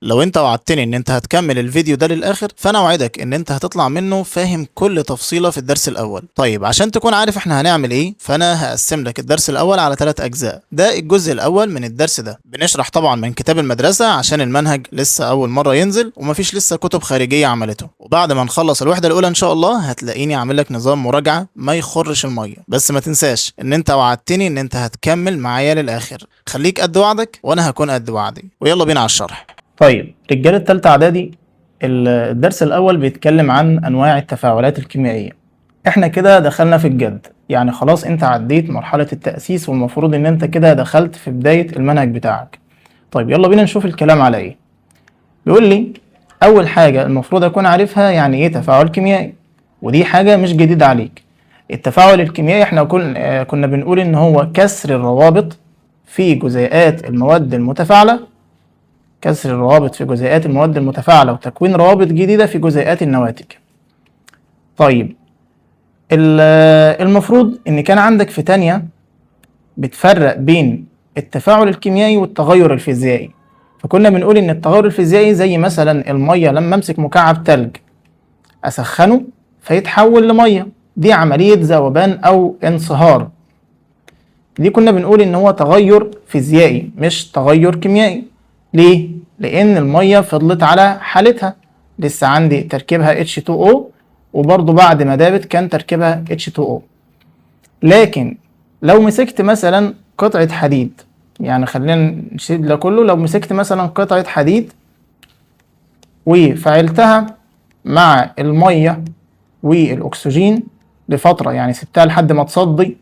لو انت وعدتني ان انت هتكمل الفيديو ده للاخر فانا اوعدك ان انت هتطلع منه فاهم كل تفصيلة في الدرس الاول. طيب عشان تكون عارف احنا هنعمل ايه، فانا هقسم لك الدرس الاول على 3 اجزاء. ده الجزء الاول من الدرس، ده بنشرح طبعا من كتاب المدرسة عشان المنهج لسه اول مرة ينزل ومفيش لسه كتب خارجية عملته. وبعد ما نخلص الوحدة الاولى ان شاء الله هتلاقيني عامل لك نظام مراجعة ما يخرش المية. بس ما تنساش ان انت وعدتني ان انت هتكمل معايا للاخر. خليك قد وعدك وانا هكون قد وعدي، ويلا بينا على الشرح. طيب رجالة تالتة اعدادي، الدرس الاول بيتكلم عن انواع التفاعلات الكيميائية. احنا كده دخلنا في الجد، يعني خلاص انت عديت مرحلة التأسيس والمفروض ان انت كده دخلت في بداية المنهج بتاعك. طيب يلا بينا نشوف الكلام على ايه. بيقول لي اول حاجة المفروض اكون عارفها يعني ايه تفاعل كيميائي، ودي حاجة مش جديدة عليك. التفاعل الكيميائي احنا كنا بنقول ان هو كسر الروابط في جزيئات المواد المتفاعلة، كسر الروابط في جزيئات المواد المتفاعلة وتكوين روابط جديدة في جزيئات النواتج. طيب المفروض ان كان عندك في تانية بتفرق بين التفاعل الكيميائي والتغير الفيزيائي. فكنا بنقول ان التغير الفيزيائي زي مثلا المية، لما امسك مكعب تلج اسخنه فيتحول لمية، دي عملية ذوبان او انصهار. دي كنا بنقول ان هو تغير فيزيائي مش تغير كيميائي. ليه؟ لان المية فضلت على حالتها، لسه عندي تركيبها H2O، وبرضو بعد ما دابت كان تركيبها H2O. لكن لو مسكت مثلا قطعة حديد، يعني خلينا نشيل ده كله، لو مسكت مثلا قطعة حديد وفعلتها مع المية والأكسجين لفترة، يعني سبتها لحد ما تصدي،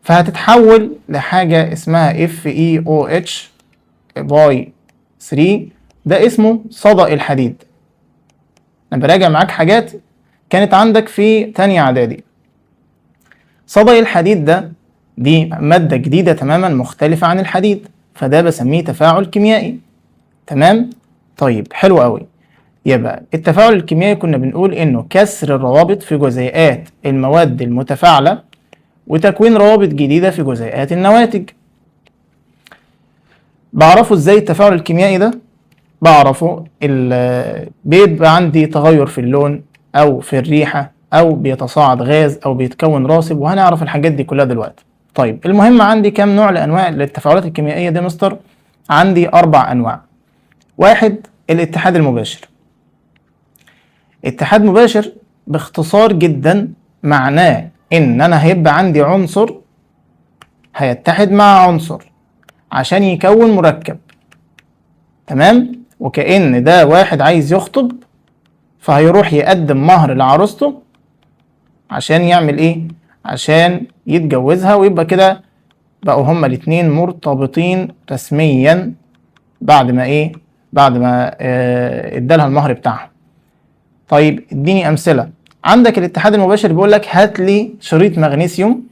فهتتحول لحاجة اسمها FeOH باي 3. ده اسمه صدأ الحديد. انا براجع معاك حاجات كانت عندك في تانية اعدادي. صدأ الحديد ده دي مادة جديدة تماما مختلفة عن الحديد، فده بسميه تفاعل كيميائي. تمام؟ طيب حلو قوي. يبقى التفاعل الكيميائي كنا بنقول انه كسر الروابط في جزيئات المواد المتفاعلة وتكوين روابط جديدة في جزيئات النواتج. بعرفه ازاي التفاعل الكيميائي ده؟ بعرفه بيبقى عندي تغير في اللون او في الريحة او بيتصاعد غاز او بيتكون راسب، وهنعرف الحاجات دي كلها دلوقتي. طيب المهم عندي كم نوع لانواع للتفاعلات الكيميائية دي مستر؟ عندي 4 انواع. واحد، الاتحاد المباشر. اتحاد مباشر باختصار جدا معناه ان انا هيبقى عندي عنصر هيتحد مع عنصر عشان يكون مركب. تمام؟ وكأن ده واحد عايز يخطب فهيروح يقدم مهر لعروسته عشان يعمل ايه؟ عشان يتجوزها، ويبقى كده بقوا هما الاتنين مرتبطين رسميا بعد ما ايه؟ بعد ما ادالها المهر بتاعها. طيب اديني امثله. عندك الاتحاد المباشر بيقول لك هات لي شريط مغنيسيوم،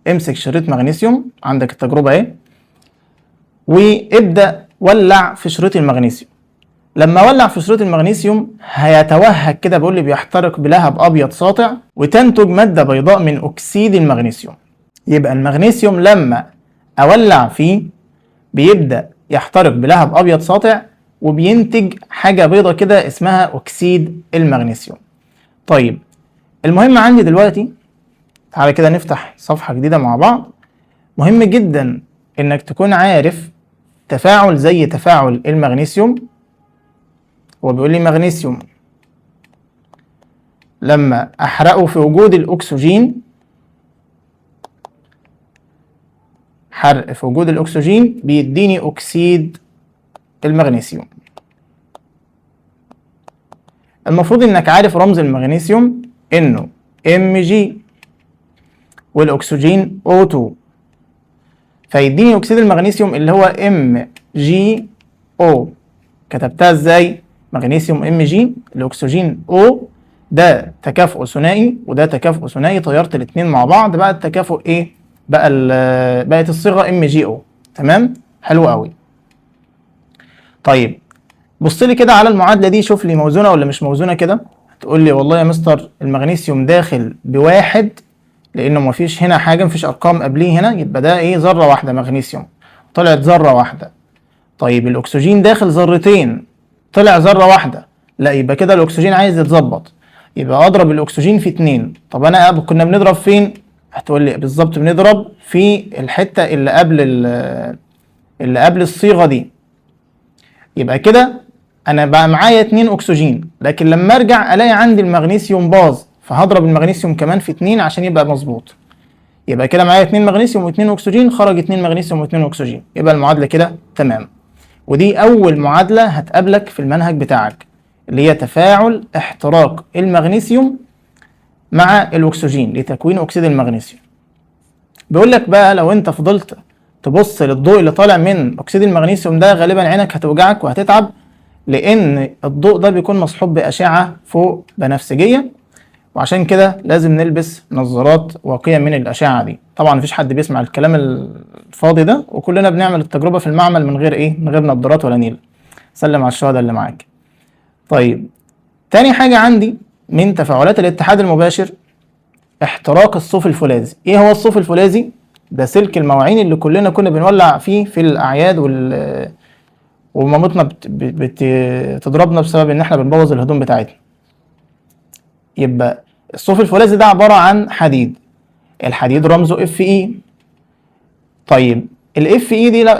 امسك شريط مغنيسيوم، عندك التجربه اهي، وابدا ولع في شريط المغنيسيوم. لما ولع في شريط المغنيسيوم هيتوهج كده، بيقول لي بيحترق بلهب ابيض ساطع وتنتج ماده بيضاء من اكسيد المغنيسيوم. يبقى المغنيسيوم لما اولع فيه بيبدا يحترق بلهب ابيض ساطع وبينتج حاجه بيضه كده اسمها اكسيد المغنيسيوم. طيب المهم عندي دلوقتي، تعالى كده نفتح صفحه جديده مع بعض. مهم جدا انك تكون عارف تفاعل زي تفاعل المغنيسيوم. هو بيقول لي مغنيسيوم لما احرقه في وجود الاكسجين، حرق في وجود الاكسجين بيديني اكسيد المغنيسيوم. المفروض انك عارف رمز المغنيسيوم انه Mg والاكسجين O2، فيديني اكسيد المغنيسيوم اللي هو MgO. كتبتها ازاي؟ مغنيسيوم Mg، الاكسجين O، ده تكافؤ ثنائي وده تكافؤ ثنائي، طيرت الاثنين مع بعض بقى التكافؤ ايه؟ بقت الصيغه MgO. تمام؟ حلو قوي. طيب بص لي كده على المعادله دي، شوف لي موزونه ولا مش موزونه كده. هتقول لي والله يا مستر المغنيسيوم داخل بواحد لانه مفيش هنا حاجه، مفيش ارقام قبليه هنا، يبقى ده ايه؟ ذره واحده مغنيسيوم، طلعت ذره واحده. طيب الأكسجين داخل ذرتين، طلع ذرة واحدة، لا يبقى كده الأكسجين عايز يتظبط، يبقى أضرب الأكسجين في 2. طب أنا كنا بنضرب فين؟ هتقول لي بالظبط بنضرب في الحتة اللي قبل الصيغة دي. يبقى كده أنا بقى معايا 2 أكسجين، لكن لما أرجع ألاقي عندي المغنيسيوم باظ، فهضرب المغنيسيوم كمان في 2 عشان يبقى مظبوط. يبقى كده معايا 2 مغنيسيوم و2 أكسجين، خرج 2 مغنيسيوم و2 أكسجين، يبقى المعادلة كده تمام. ودي أول معادلة هتقابلك في المنهج بتاعك، اللي هي تفاعل احتراق المغنيسيوم مع الأكسجين لتكوين أكسيد المغنيسيوم. بيقول لك بقى لو أنت فضلت تبص للضوء اللي طالع من أكسيد المغنيسيوم ده، غالبا عينك هتوجعك وهتتعب، لأن الضوء ده بيكون مصحوب بأشعة فوق بنفسجية، وعشان كده لازم نلبس نظارات واقية من الأشعة دي. طبعا مفيش حد بيسمع الكلام الفاضي ده، وكلنا بنعمل التجربة في المعمل من غير من غير نظارات ولا نيل. سلم على الشهداء اللي معاك. طيب تاني حاجة عندي من تفاعلات الاتحاد المباشر احتراق الصوف الفولاذي. ايه هو الصوف الفولاذي؟ ده سلك المواعين اللي كلنا كنا بنولع فيه في الأعياد ومامتنا بتضربنا بسبب ان احنا بنبوظ الهدوم بتاعتنا. يبقى الصوف الفولاذي ده عبارة عن حديد، الحديد رمزه Fe. طيب الاف اي دي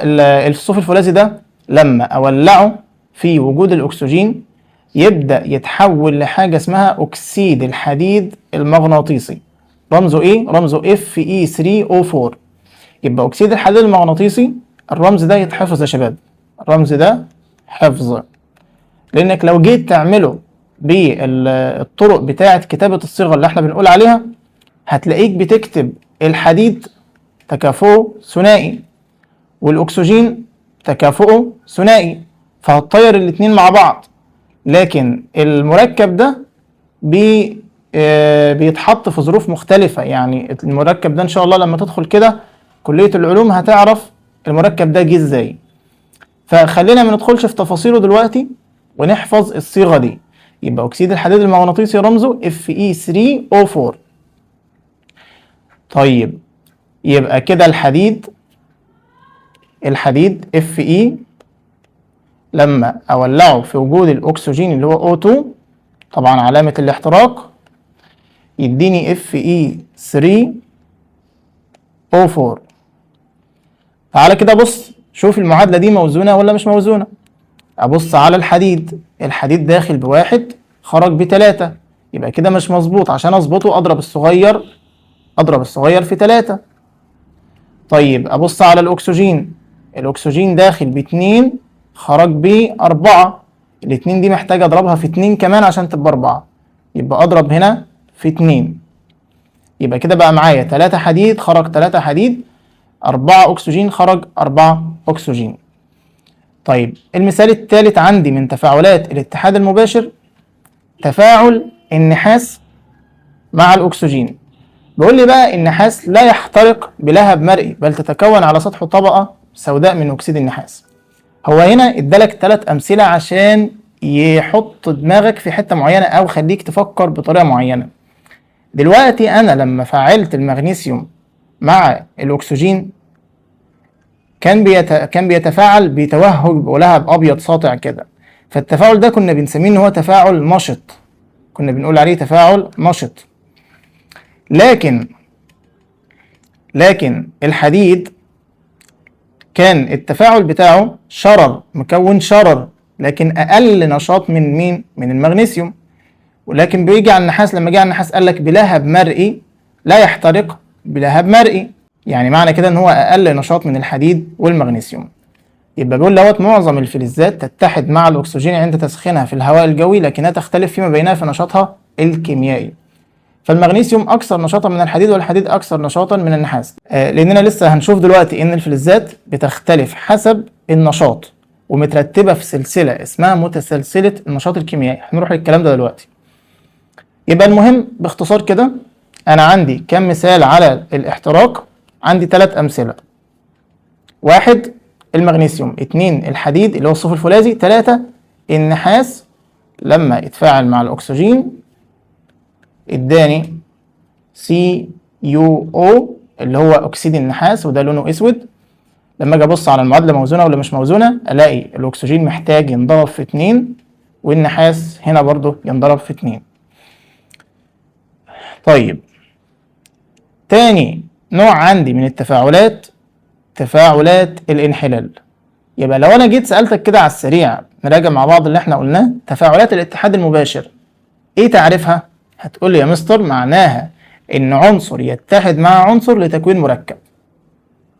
الصوف الفولاذي ده لما اولعه في وجود الاكسجين يبدأ يتحول لحاجة اسمها اكسيد الحديد المغناطيسي، رمزه ايه؟ رمزه Fe3O4. يبقى اكسيد الحديد المغناطيسي الرمز ده يتحفظ يا شباب، الرمز ده حفظ، لانك لو جيت تعمله بالطرق بتاعة كتابة الصيغة اللي احنا بنقول عليها، هتلاقيك بتكتب الحديد تكافؤه ثنائي والاكسجين تكافؤه ثنائي، فهتطير الاتنين مع بعض. لكن المركب ده بيتحط في ظروف مختلفة. يعني المركب ده ان شاء الله لما تدخل كده كلية العلوم هتعرف المركب ده جه ازاي، فخلينا ما ندخلش في تفاصيله دلوقتي ونحفظ الصيغة دي. يبقى اكسيد الحديد المغناطيسي رمزه Fe3O4. طيب يبقى كده الحديد Fe لما اولعه في وجود الاكسجين اللي هو O2 طبعا علامة الاحتراق يديني Fe3O4. تعالى كده بص شوف المعادلة دي موزونة ولا مش موزونة. ابص على الحديد داخل ب1 خرج ب3، يبقى كده مش مظبوط. عشان اظبطه اضرب الصغير في 3. طيب ابص على الاكسجين داخل ب2 خرج ب4، ال2 دي محتاج اضربها في 2 كمان عشان تبقى 4، يبقى اضرب هنا في 2، يبقى كده بقى معايا 3 حديد خرج 3 حديد، 4 اكسجين خرج 4 اكسجين. طيب المثال الثالث عندي من تفاعلات الاتحاد المباشر تفاعل النحاس مع الاكسجين. بيقول لي بقى النحاس لا يحترق بلهب مرئي، بل تتكون على سطحه طبقة سوداء من اكسيد النحاس. هو هنا ادالك 3 امثلة عشان يحط دماغك في حتة معينة او خليك تفكر بطريقة معينة. دلوقتي انا لما فعلت المغنيسيوم مع الاكسجين كان بيتفاعل بتوهج ولهب ابيض ساطع كده، فالتفاعل ده كنا بنسميه ان هو تفاعل نشط، كنا بنقول عليه تفاعل نشط. لكن الحديد كان التفاعل بتاعه شرر، مكون شرر، لكن اقل نشاط من مين؟ من المغنيسيوم. ولكن بيجي على النحاس، لما جه على النحاس قال لك بلهب مرئي لا يحترق بلهب مرئي، يعني معنى كده ان هو اقل نشاط من الحديد والمغنيسيوم. يبقى بيقول دوت معظم الفلزات تتحد مع الاكسجين عند تسخينها في الهواء الجوي، لكنها تختلف فيما بينها في نشاطها الكيميائي. فالمغنيسيوم اكثر نشاطا من الحديد، والحديد اكثر نشاطا من النحاس. لاننا لسه هنشوف دلوقتي ان الفلزات بتختلف حسب النشاط ومترتبه في سلسله اسمها متسلسله النشاط الكيميائي. هنروح للكلام ده دلوقتي. يبقى المهم باختصار كده انا عندي كم مثال على الاحتراق؟ عندي 3 امثله: 1 المغنيسيوم، 2 الحديد اللي هو الصوف الفولاذي، 3 النحاس لما يتفاعل مع الاكسجين اداني CuO اللي هو اكسيد النحاس وده لونه اسود. لما اجي ابص على المعادله موزونه ولا مش موزونه، الاقي الاكسجين محتاج ينضرب في 2 والنحاس هنا برضو ينضرب في 2. طيب تاني نوع عندي من التفاعلات تفاعلات الانحلال. يبقى لو انا جيت سألتك كده على السريع نراجع مع بعض اللي احنا قلناه، تفاعلات الاتحاد المباشر ايه تعريفها؟ هتقول لي يا مستر معناها ان عنصر يتحد مع عنصر لتكوين مركب.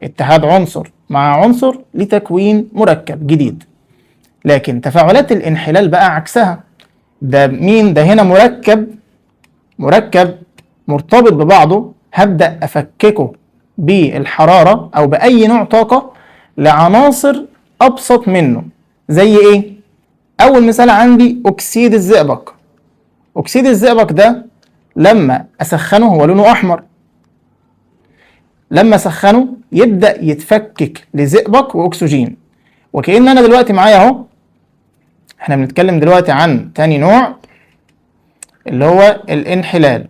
اتحاد عنصر مع عنصر لتكوين مركب جديد. لكن تفاعلات الانحلال بقى عكسها. ده مين؟ ده هنا مركب مرتبط ببعضه، هبدأ أفككه بالحرارة أو بأي نوع طاقة لعناصر أبسط منه. زي إيه؟ أول مثال عندي أكسيد الزئبق. أكسيد الزئبق ده لما أسخنه هو لونه أحمر، لما أسخنه يبدأ يتفكك لزئبق وأكسجين. وكأن أنا دلوقتي معايا أهو، إحنا بنتكلم دلوقتي عن تاني نوع اللي هو الانحلال.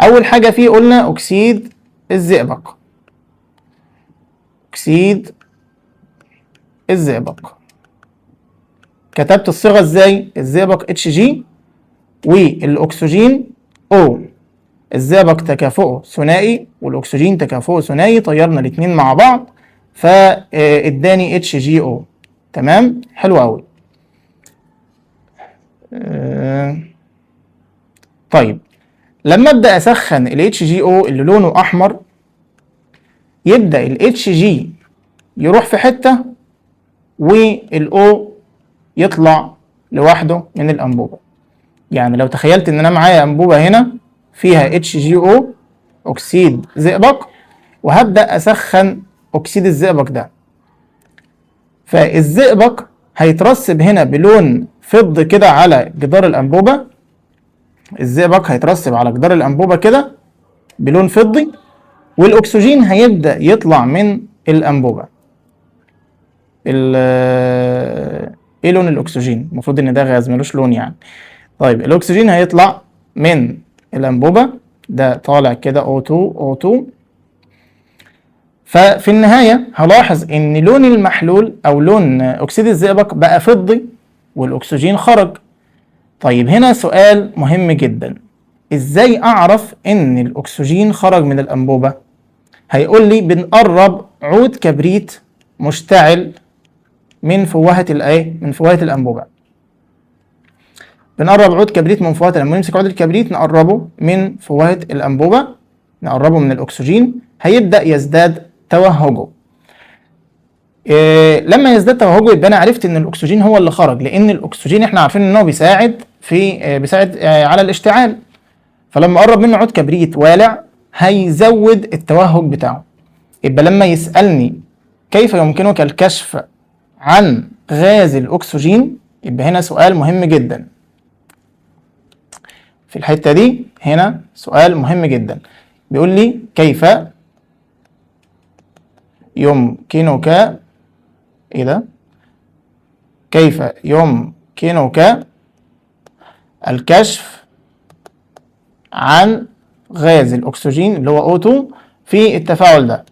أول حاجة فيه قلنا أكسيد الزئبق. أكسيد الزئبق كتبت الصيغة إزاي؟ الزئبق HG والأكسجين O. الزئبق تكافؤه ثنائي والأكسجين تكافؤه ثنائي، طيرنا الاتنين مع بعض فاداني HGO. تمام؟ حلو أوي. طيب لما ابدا اسخن ال HGO اللي لونه احمر، يبدا ال HG يروح في حته وال O يطلع لوحده من الانبوبه. يعني لو تخيلت ان انا معايا انبوبه هنا فيها HGO اكسيد زئبق، وهبدا اسخن اكسيد الزئبق ده، فالزئبق هيترسب هنا بلون فضي كده على جدار الانبوبه. الزئبق هيترسب على جدار الانبوبه كده بلون فضي، والاكسجين هيبدا يطلع من الانبوبه. ايه لون الاكسجين؟ المفروض ان ده غاز ملوش لون يعني. طيب الاكسجين هيطلع من الانبوبه، ده طالع كده O2. ففي النهايه هلاحظ ان لون المحلول او لون اكسيد الزئبق بقى فضي والاكسجين خرج. طيب هنا سؤال مهم جدا، ازاي اعرف ان الاكسجين خرج من الانبوبه؟ هيقول لي بنقرب عود كبريت مشتعل من فوهه من فوهه الانبوبه. بنقرب عود كبريت من فوهه الانبوبه، نمسك عود الكبريت نقربه من فوهه الانبوبه، نقربه من الاكسجين، هيبدا يزداد توهجه. لما يزداد توهجه يبقى انا عرفت ان الاكسجين هو اللي خرج، لان الاكسجين احنا عارفين ان هو بيساعد على الاشتعال. فلما قرب منه عود كبريت والع هيزود التوهج بتاعه. يبقى لما يسألني كيف يمكنك الكشف عن غاز الأكسجين، يبقى هنا سؤال مهم جدا. في الحتة دي هنا سؤال مهم جدا، بيقول لي كيف يمكنك كيف يمكنك الكشف عن غاز الأكسجين اللي هو O2 في التفاعل ده؟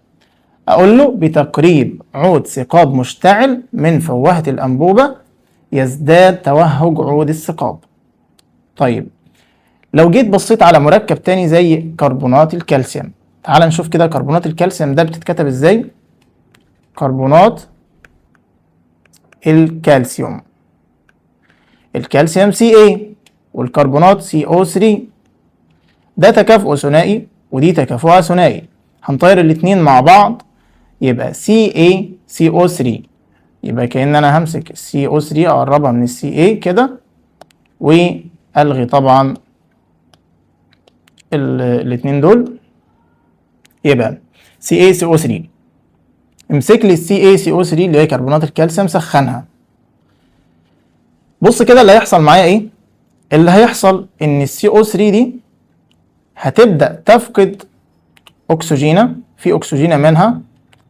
أقول له بتقريب عود ثقاب مشتعل من فوهة الأنبوبة يزداد توهج عود الثقاب. طيب لو جيت بصيت على مركب تاني زي كربونات الكالسيوم، تعال نشوف كده كربونات الكالسيوم ده بتتكتب ازاي. كربونات الكالسيوم Ca والكربونات CO3، ده تكافؤ ثنائي ودي تكافؤها ثنائي، هنطير الاتنين مع بعض يبقى CaCO3. يبقى كأن انا همسك CO3 اقربها من Ca كده والغي طبعا الاتنين دول، يبقى CaCO3. امسك لي CaCO3 اللي هي كربونات الكالسيوم سخنها. بص كده اللي هيحصل معايا ايه؟ اللي هيحصل ان CO3 دي هتبدأ تفقد أكسجينة، في أكسجينة منها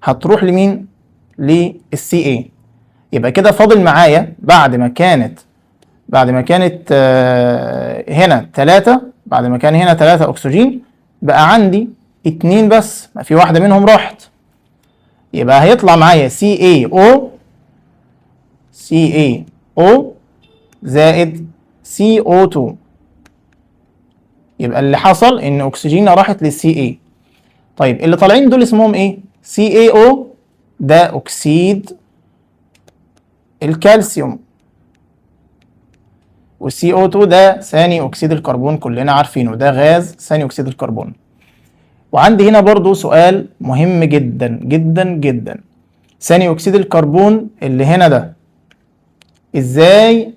هتروح لمين؟ للCa. يبقى كده فاضل معايا بعد ما كانت هنا 3، بعد ما كان هنا 3 أكسجين بقى عندي 2 بس، ما في واحدة منهم راحت. يبقى هيطلع معايا CaO زائد CO2. يبقى اللي حصل ان اكسجين راحت للCa. طيب اللي طالعين دول اسمهم ايه؟ CaO ده اكسيد الكالسيوم، والCO2 ده ثاني اكسيد الكربون، كلنا عارفينه ده غاز ثاني اكسيد الكربون. وعندي هنا برضو سؤال مهم جدا جدا جدا. ثاني اكسيد الكربون اللي هنا ده ازاي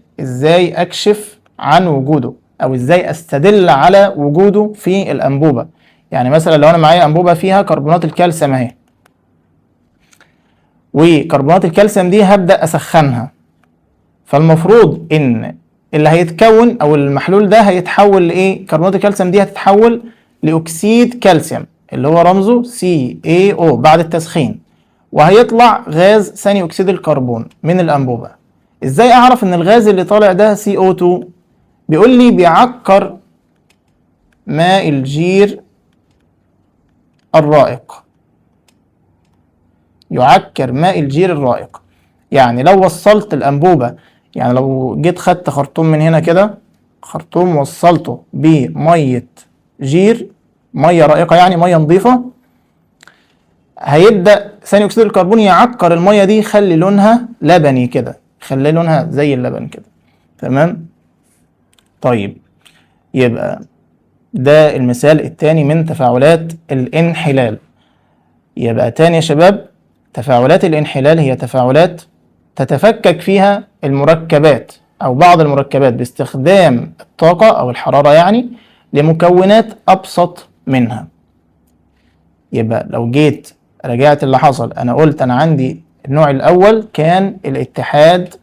اكشف عن وجوده، او ازاي استدل على وجوده في الانبوبه؟ يعني مثلا لو انا معايا انبوبه فيها كربونات الكالسيوم اهي، وكربونات الكالسيوم دي هبدا اسخنها، فالمفروض ان اللي هيتكون او المحلول ده هيتحول لايه؟ كربونات الكالسيوم دي هتتحول لاكسيد كالسيوم اللي هو رمزه CaO بعد التسخين، وهيطلع غاز ثاني اكسيد الكربون من الانبوبه. ازاي اعرف ان الغاز اللي طالع ده CO2؟ بيقول لي بيعكر ماء الجير الرائق. يعكر ماء الجير الرائق، يعني لو وصلت الانبوبه، يعني لو جيت خدت خرطوم من هنا كده، خرطوم وصلته بميه جير، ميه رائقه يعني ميه نظيفه، هيبدا ثاني اكسيد الكربون يعكر الميه دي، يخلي لونها لبني كده، يخلي لونها زي اللبن كده. تمام. طيب يبقى ده المثال الثاني من تفاعلات الانحلال. يبقى تاني يا شباب، تفاعلات الانحلال هي تفاعلات تتفكك فيها المركبات او بعض المركبات باستخدام الطاقة او الحرارة يعني لمكونات ابسط منها. يبقى لو جيت رجعت اللي حصل، انا قلت انا عندي النوع الاول كان الاتحاد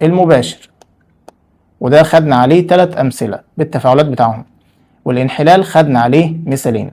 المباشر، وده خدنا عليه 3 امثلة بالتفاعلات بتاعهم، والانحلال خدنا عليه مثالين.